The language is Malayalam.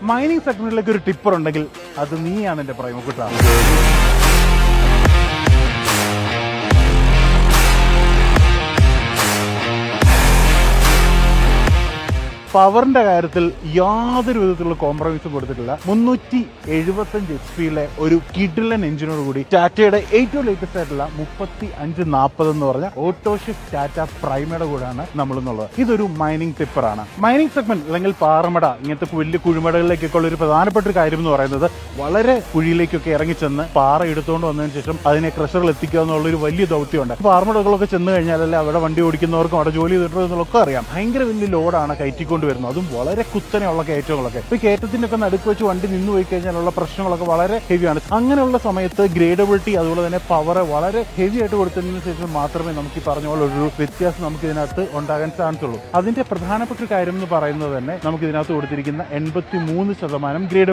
മൈനിങ് സെഗ്മെന്റിലേക്ക് ഒരു ടിപ്പർ ഉണ്ടെങ്കിൽ അത് നീയാണ് എന്റെ പ്രൈമക്കുട്ട. പവറിന്റെ കാര്യത്തിൽ യാതൊരു വിധത്തിലുള്ള കോംപ്രമൈസും കൊടുത്തിട്ടില്ല. 375 HP ഒരു കിഡിലൻ എഞ്ചിനോട് കൂടി ടാറ്റയുടെ ഏറ്റവും ലേറ്റസ്റ്റ് ആയിട്ടുള്ള 3540 എന്ന് പറഞ്ഞ ഓട്ടോ ഷിഫ്റ്റ് ടാറ്റ പ്രൈമയുടെ കൂടെയാണ് നമ്മളുള്ളത്. ഇതൊരു മൈനിങ് ടിപ്പറാണ്. മൈനിങ് സെഗ്മെന്റ് അല്ലെങ്കിൽ പാറമട ഇങ്ങനത്തെ വലിയ കുഴിമടകളിലേക്കൊക്കെ ഉള്ള ഒരു പ്രധാനപ്പെട്ട ഒരു കാര്യം എന്ന് പറയുന്നത് വളരെ കുഴിയിലേക്കൊക്കെ ഇറങ്ങിച്ചെന്ന് പാറ എടുത്തുകൊണ്ട് വന്നതിന് ശേഷം അതിനെ ക്രഷറിൽ എത്തിക്കുക എന്നുള്ള ഒരു വലിയ ദൗത്യമുണ്ട്. പാറമടകളൊക്കെ ചെന്ന് കഴിഞ്ഞാലല്ലേ അവിടെ വണ്ടി ഓടിക്കുന്നവർക്കും അവിടെ ജോലി ചെയ്തിട്ടുള്ളതൊക്കെ അറിയാം. ഭയങ്കര വലിയ ലോഡാണ് കയറ്റിക്കൊണ്ട് വരുന്നത്, അതും വളരെ കുത്തനെയുള്ള കയറ്റങ്ങളൊക്കെ. ഇപ്പൊ കയറ്റത്തിന്റെ ഒക്കെ നടുക്ക് വെച്ച് വണ്ടി നിന്ന് പോയി കഴിഞ്ഞാലുള്ള പ്രശ്നങ്ങളൊക്കെ വളരെ ഹെവിയാണ്. അങ്ങനെയുള്ള സമയത്ത് ഗ്രേഡബിലിറ്റി അതുപോലെ തന്നെ പവർ വളരെ ഹെവി ആയിട്ട് കൊടുത്തതിന് ശേഷം മാത്രമേ നമുക്ക് ഈ പറഞ്ഞ പോലെ ഒരു വ്യത്യാസം നമുക്ക് ഇതിനകത്ത് ഉണ്ടാകാൻ ചാൻസ് ഉള്ളൂ. അതിന്റെ പ്രധാനപ്പെട്ട ഒരു കാര്യം എന്ന് പറയുന്നത് തന്നെ നമുക്ക് ഇതിനകത്ത് കൊടുത്തിരിക്കുന്ന 83% ഗ്രേഡ്